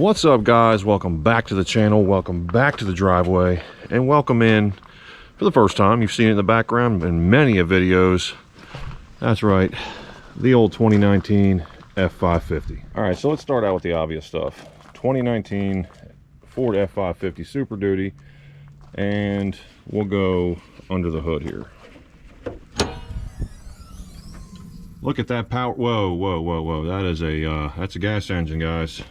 What's up, guys? Welcome back to the channel, welcome back to the driveway, and welcome in for the first time. You've seen it in the background in many of videos. That's right, the old 2019 F550. All right, so let's start out with the obvious stuff. 2019 Ford F550 Super Duty, and we'll go under the hood here. Look at that power. Whoa. That is that's a gas engine, guys.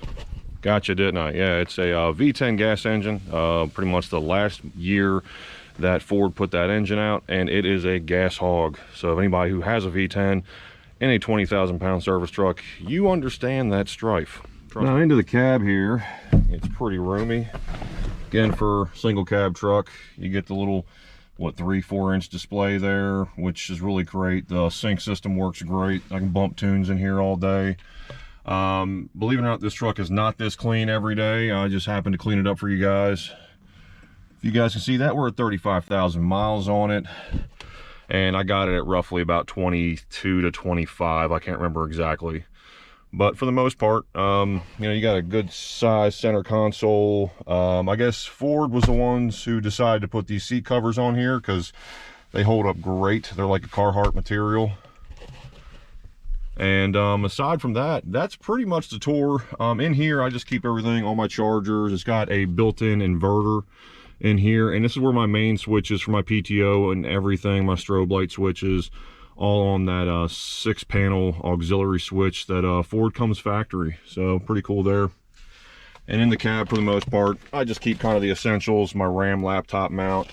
Gotcha, didn't I? Yeah, it's a V10 gas engine. Pretty much the last year that Ford put that engine out, and it is a gas hog. So if anybody who has a V10 in a 20,000 pound service truck, you understand that strife. Now into the cab here, it's pretty roomy. Again, for single cab truck, you get the little, what, 3-4 inch display there, which is really great. The sync system works great. I can bump tunes in here all day. Believe it or not, this truck is not this clean every day. I just happened to clean it up for you guys. If you guys can see that, we're at 35,000 miles on it, and I got it at roughly about 22 to 25. I can't remember exactly, but for the most part, you know, you got a good size center console. I guess Ford was the ones who decided to put these seat covers on here because they hold up great. They're like a Carhartt material. And aside from that, that's pretty much the tour. In here, I just keep everything, all my chargers. It's got a built-in inverter in here, and this is where my main switches for my PTO and everything, my strobe light switches, all on that 6-panel auxiliary switch that Ford comes factory. So pretty cool there. And in the cab, for the most part, I just keep kind of the essentials, my RAM laptop mount,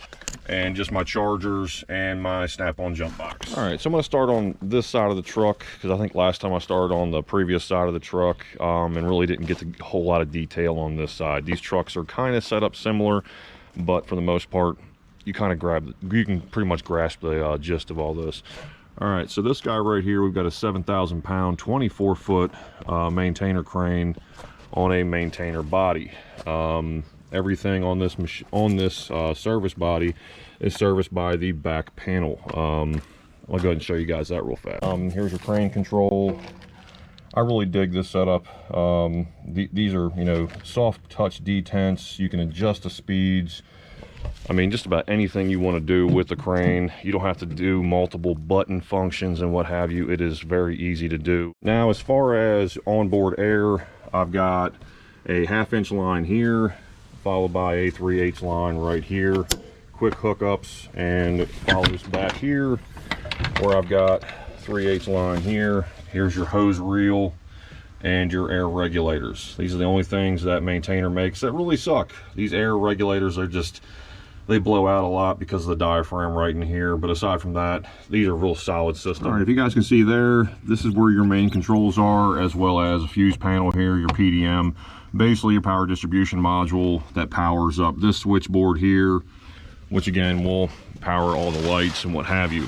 and just my chargers and my snap-on jump box. All right, so I'm going to start on this side of the truck because I think last time I started on the previous side of the truck and really didn't get a whole lot of detail on this side. These trucks are kind of set up similar, but for the most part, you kind of you can pretty much grasp the gist of all this. All right, so this guy right here, we've got a 7,000 pound, 24-foot maintainer crane on a maintainer body. Everything on this service body is serviced by the back panel. I'll go ahead and show you guys that real fast. Here's your crane control. I really dig this setup. These are, you know, soft touch detents. You can adjust the speeds. I mean, just about anything you want to do with the crane. You don't have to do multiple button functions and what have you. It is very easy to do. Now, as far as onboard air, I've got a 1/2 inch line here, followed by a 3/8 line right here. Quick hookups, and it follows back here where I've got 3/8 line here. Here's your hose reel and your air regulators. These are the only things that maintainer makes that really suck. These air regulators are just, they blow out a lot because of the diaphragm right in here, but aside from that, these are real solid systems. All right, if you guys can see there, this is where your main controls are, as well as a fuse panel here, your PDM, basically your power distribution module that powers up this switchboard here, which again will power all the lights and what have you.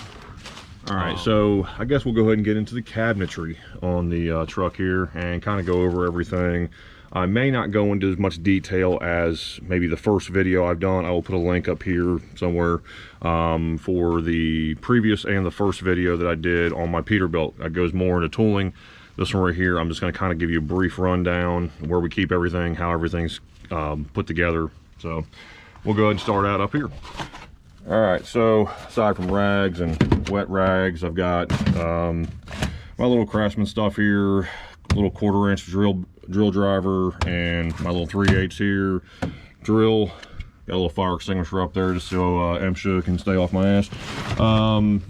All right, so I guess we'll go ahead and get into the cabinetry on the truck here and kind of go over everything. I may not go into as much detail as maybe the first video I've done. I will put a link up here somewhere for the previous and the first video that I did on my Peterbilt. That goes more into tooling. This one right here, I'm just going to kind of give you a brief rundown where we keep everything, how everything's put together. So we'll go ahead and start out up here. All right, so aside from rags and wet rags, I've got my little Craftsman stuff here, little 1/4 inch drill driver, and my little 3/8 here drill. Got a little fire extinguisher up there just so MSHA can stay off my ass.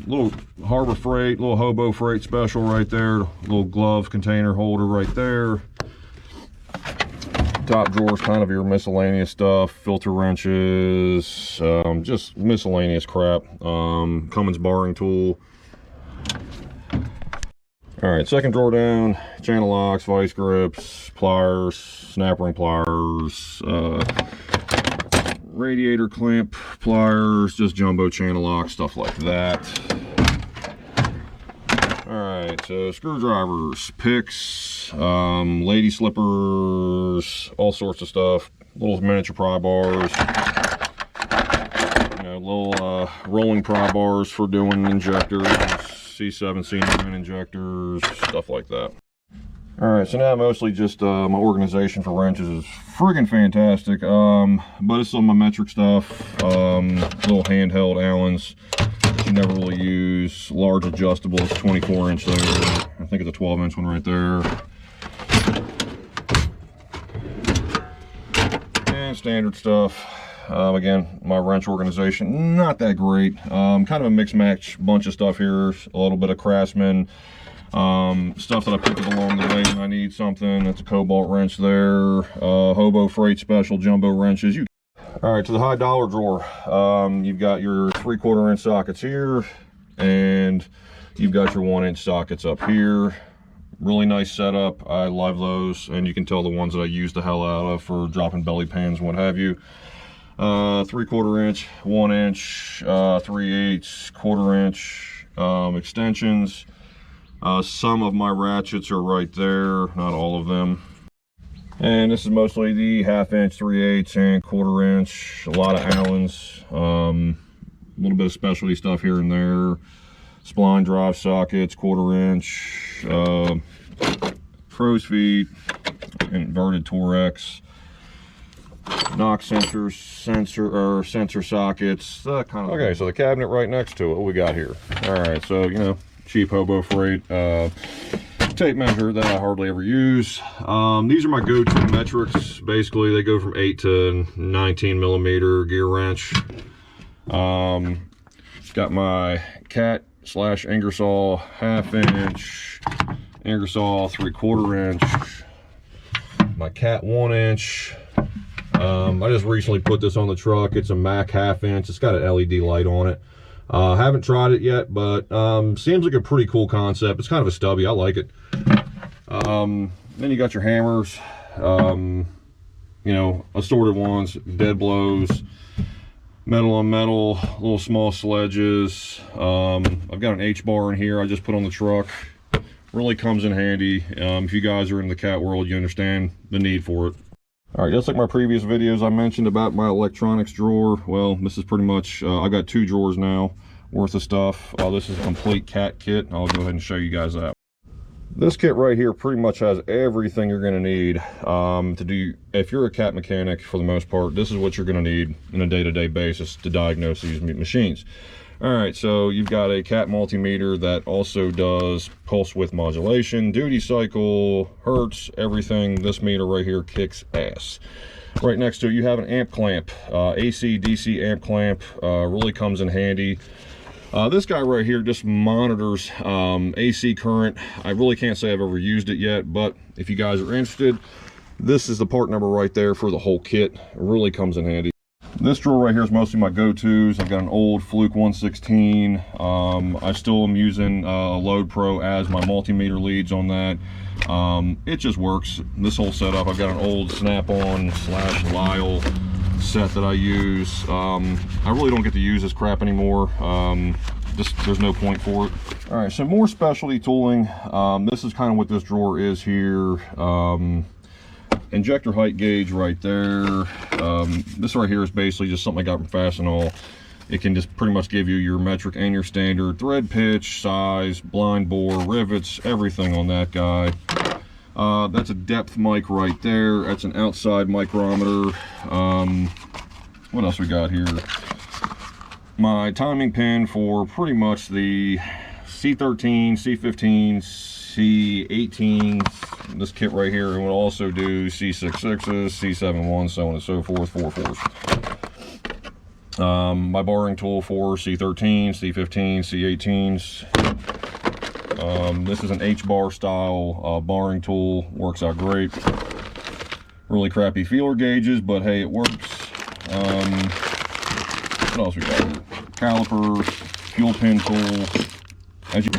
Little Harbor Freight, little Hobo Freight special right there. Little glove container holder right there. Top drawers, kind of your miscellaneous stuff, filter wrenches, just miscellaneous crap. Cummins barring tool. All right, second drawer down, channel locks, vice grips, pliers, snap ring pliers, radiator clamp pliers, just jumbo channel locks, stuff like that. All right, so screwdrivers, picks, lady slippers, all sorts of stuff. Little miniature pry bars, you know, little rolling pry bars for doing injectors, C7, C9 injectors, stuff like that. All right, so now mostly just my organization for wrenches is friggin' fantastic. But it's some of my metric stuff, little handheld Allens that you never really use, large adjustables, 24-inch there. I think it's a 12-inch one right there. And standard stuff. Again, my wrench organization, not that great. Kind of a mix match bunch of stuff here. A little bit of Craftsman. Stuff that I picked up along the way when I need something. That's a Cobalt wrench there. Hobo Freight Special jumbo wrenches. All right, to the high dollar drawer. You've got your 3/4 inch sockets here, and you've got your 1 inch sockets up here. Really nice setup. I love those, and you can tell the ones that I use the hell out of for dropping belly pans, what have you. 3/4 inch, 1 inch, 3/8, 1/4 inch extensions. Some of my ratchets are right there, not all of them. And this is mostly the 1/2 inch, 3/8, and 1/4 inch. A lot of Allens, a little bit of specialty stuff here and there. Spline drive sockets, 1/4 inch, crow's feet, inverted Torex, knock sensors, sensor sockets, that kind of. Okay, so the cabinet right next to it, what we got here? All right, so you know, cheap Hobo Freight tape measure that I hardly ever use. These are my go-to metrics. Basically, they go from 8 to 19 millimeter gear wrench. Got my Cat / Ingersoll 1/2 inch, Ingersoll 3/4 inch, my Cat 1 inch. I just recently put this on the truck. It's a Mac 1/2 inch. It's got an LED light on it. Haven't tried it yet, but seems like a pretty cool concept. It's kind of a stubby. I like it. Then you got your hammers, you know, assorted ones, dead blows, metal on metal, little small sledges. I've got an H-bar in here I just put on the truck. Really comes in handy. If you guys are in the cat world, you understand the need for it. All right, just like my previous videos I mentioned about my electronics drawer, well, this is pretty much, I got 2 drawers now worth of stuff. This is a complete cat kit. I'll go ahead and show you guys that. This kit right here pretty much has everything you're gonna need to do, if you're a cat mechanic for the most part, this is what you're gonna need on a day-to-day basis to diagnose these machines. All right, so you've got a cat multimeter that also does pulse width modulation, duty cycle, hertz, everything. This meter right here kicks ass. Right next to it, you have an amp clamp, AC, DC amp clamp, really comes in handy. This guy right here just monitors AC current. I really can't say I've ever used it yet, but if you guys are interested, this is the part number right there for the whole kit. It really comes in handy. This drawer right here is mostly my go-tos. I've got an old Fluke 116. I still am using a Load Pro as my multimeter leads on that. It just works. This whole setup, I've got an old Snap-on / Lyle set that I use. I really don't get to use this crap anymore. Just there's no point for it. All right, so more specialty tooling. This is kind of what this drawer is here. Injector height gauge right there. This right here is basically just something I got from Fastenal. It can just pretty much give you your metric and your standard thread pitch, size, blind bore, rivets, everything on that guy. That's a depth mic right there. That's an outside micrometer. What else we got here? My timing pin for pretty much the C13, C15, C18, this kit right here, and will also do C66s, C71s, so on and so forth, 4/4s. My barring tool for C13, C15, C18s. This is an H-bar style barring tool, works out great. Really crappy feeler gauges, but hey, it works. What else we got here? Calipers, fuel pin tool. As you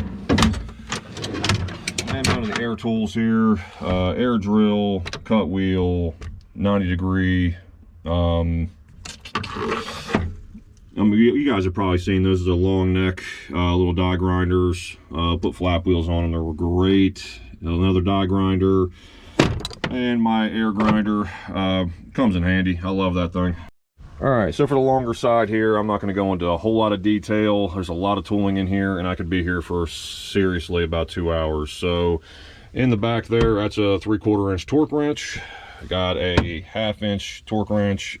and one of the air tools here, air drill, cut wheel, 90-degree. I mean, you guys have probably seen those as a long neck, little die grinders. Put flap wheels on them, they were great. Another die grinder, and my air grinder comes in handy. I love that thing. All right, so for the longer side here, I'm not going to go into a whole lot of detail. There's a lot of tooling in here, and I could be here for seriously about 2 hours. So In the back there, that's a 3/4 inch torque wrench. I got a 1/2 inch torque wrench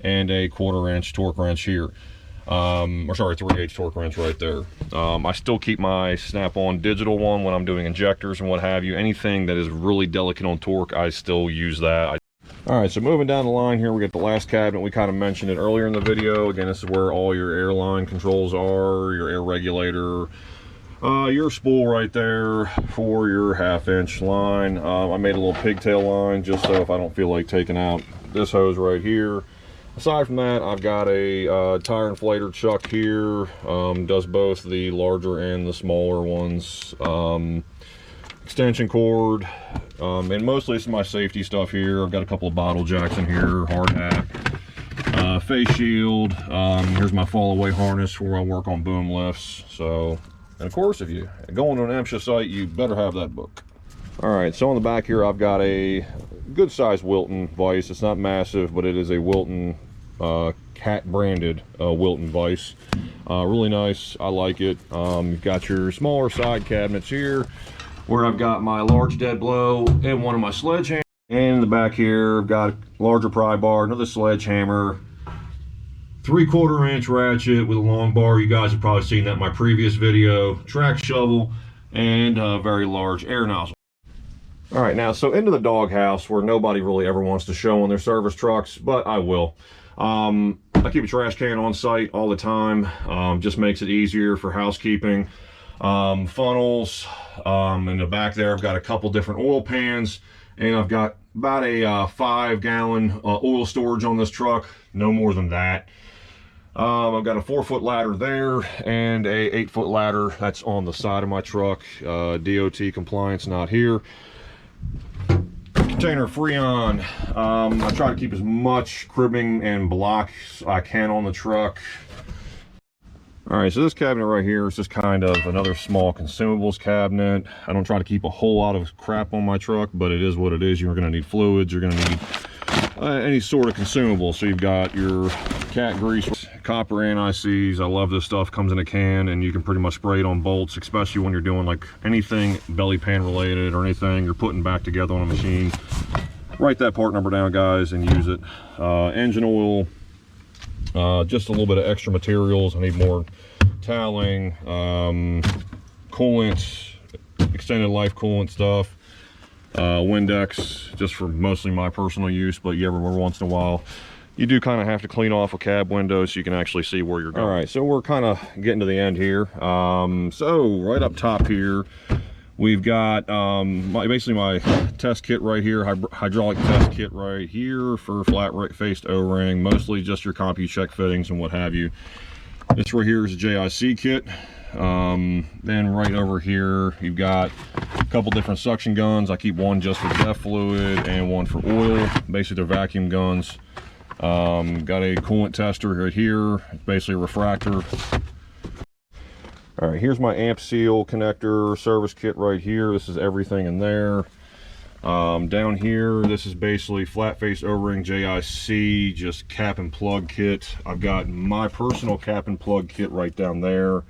and a 1/4 inch torque wrench here. Or sorry, 3/8 torque wrench right there. I still keep my snap-on digital one when I'm doing injectors and what have you. Anything that is really delicate on torque, I still use that. All right, so moving down the line here, we got the last cabinet. We kind of mentioned it earlier in the video. Again, this is where all your airline controls are, your air regulator, your spool right there for your 1/2 inch line. I made a little pigtail line just so if I don't feel like taking out this hose right here. Aside from that, I've got a tire inflator chuck here. Does both the larger and the smaller ones. Extension cord, and mostly it's my safety stuff here. I've got a couple of bottle jacks in here, hard hat, face shield. Here's my fall away harness where I work on boom lifts. So, and of course, if you go into an MSHA site, you better have that book. All right, so on the back here, I've got a good sized Wilton vise. It's not massive, but it is a Wilton cat branded Wilton vise. Really nice. I like it. You've got your smaller side cabinets here where I've got my large dead blow and one of my sledgehammers. And in the back here, I've got a larger pry bar, another sledgehammer, 3/4 inch ratchet with a long bar. You guys have probably seen that in my previous video. Track shovel and a very large air nozzle. All right, now, so into the doghouse where nobody really ever wants to show on their service trucks, but I will. I keep a trash can on site all the time. Just makes it easier for housekeeping. Funnels. In the back there, I've got a couple different oil pans, and I've got about a 5-gallon oil storage on this truck. No more than that. I've got a 4-foot ladder there and a 8-foot ladder that's on the side of my truck. DOT compliance, not here. Container Freon. I try to keep as much cribbing and block as I can on the truck. All right, so this cabinet right here is just kind of another small consumables cabinet. I don't try to keep a whole lot of crap on my truck, but it is what it is. You're going to need fluids. You're going to need any sort of consumable. So you've got your cat grease, copper anti-seize. I love this stuff. Comes in a can, and you can pretty much spray it on bolts, especially when you're doing like anything belly pan related or anything you're putting back together on a machine. Write that part number down, guys, and use it. Engine oil, just a little bit of extra materials. I need more toweling, coolant, extended life coolant stuff. Windex, just for mostly my personal use, but every once in a while you do kind of have to clean off a cab window so you can actually see where you're going. All right, so we're kind of getting to the end here. So right up top here, we've got basically my test kit right here, hydraulic test kit right here for flat faced O-ring, mostly just your CompuCheck fittings and what have you. This right here is a JIC kit. Then right over here, you've got a couple different suction guns. I keep one just for DEF fluid and one for oil. Basically, they're vacuum guns. Got a coolant tester right here. It's basically a refractor. All right, here's my amp seal connector service kit right here. This is everything in there. Down here, this is basically flat face O-ring JIC, just cap and plug kit. I've got my personal cap and plug kit right down there.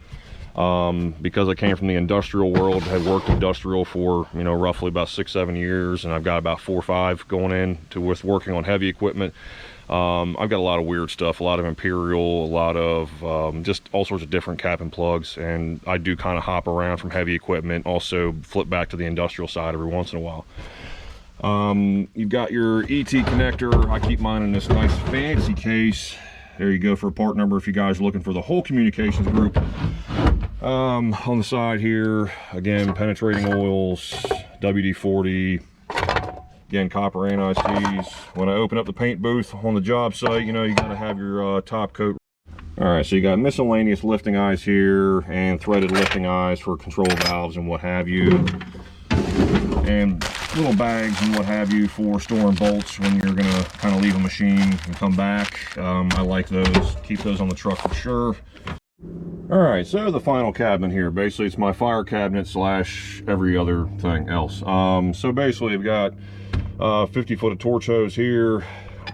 Because I came from the industrial world, had worked industrial for, you know, roughly about 6-7 years, and I've got about 4 or 5 going into with working on heavy equipment. I've got a lot of weird stuff, a lot of Imperial, a lot of just all sorts of different cap and plugs, and I do kind of hop around from heavy equipment, also flip back to the industrial side every once in a while. You've got your ET connector. I keep mine in this nice fancy case. There you go for a part number if you guys are looking for the whole communications group. On the side here, again, penetrating oils, WD-40, again, copper anti-seize. When I open up the paint booth on the job site, you know, you got to have your top coat. All right, so you got miscellaneous lifting eyes here and threaded lifting eyes for control valves and what have you. And little bags and what have you for storing bolts when you're gonna kind of leave a machine and come back. I like those, keep those on the truck for sure. All right, so the final cabinet here, basically it's my fire cabinet slash every other thing else. So basically I've got 50 foot of torch hose here,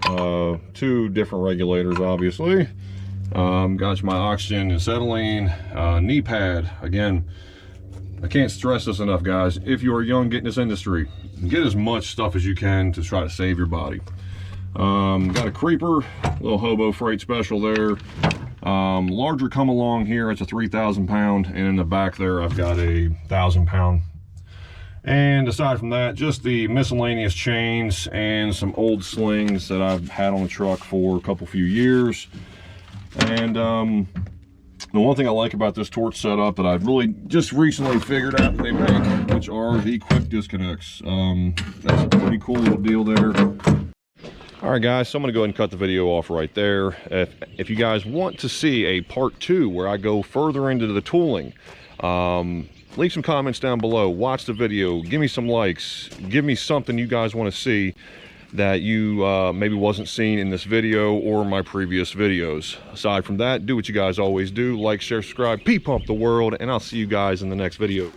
2 different regulators obviously. Got my oxygen and acetylene, knee pad, again, I can't stress this enough, guys. If you are young, get in this industry. Get as much stuff as you can to try to save your body. Got a creeper, little hobo freight special there. Larger come along here, it's a 3,000 pound, and in the back there I've got a 1,000 pound. And aside from that, just the miscellaneous chains and some old slings that I've had on the truck for a few years. And the one thing I like about this torch setup that I've really just recently figured out they make, which are the quick disconnects. That's a pretty cool little deal there. All right, guys, so I'm gonna go ahead and cut the video off right there. If you guys want to see a part 2 where I go further into the tooling, leave some comments down below, watch the video, give me some likes, give me something you guys want to see that you maybe wasn't seen in this video or my previous videos. Aside from that, do what you guys always do, like, share, subscribe, P-Pump the world, and I'll see you guys in the next video.